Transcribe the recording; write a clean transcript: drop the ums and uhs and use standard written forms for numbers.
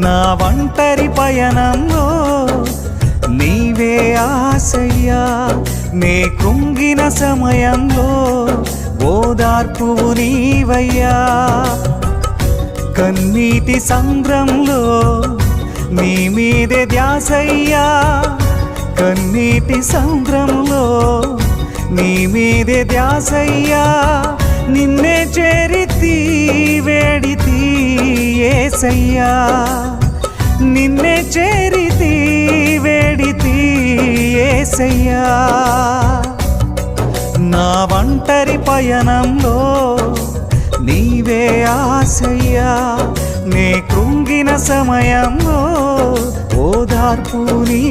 నా ఒంటరి పయనంలో నీవే ఆశయ్యా, నే కృంగిన సమయంలో ఓదార్పువు నీవయ్యా. కన్నీటి సంద్రంలో నీ మీదే ధ్యాసయ్యా, కన్నీటి సంద్రంలో నీ మీదే ధ్యాసయ్యా. నిన్నే చేరితి వేడితి యేసయ్యా, నిన్నే చేరితి వేడితి యేసయ్యా. నా ఒంటరి పయనంలో నీవే ఆశయ్యా, నే కృంగిన సమయంలో ఓదార్పు నీ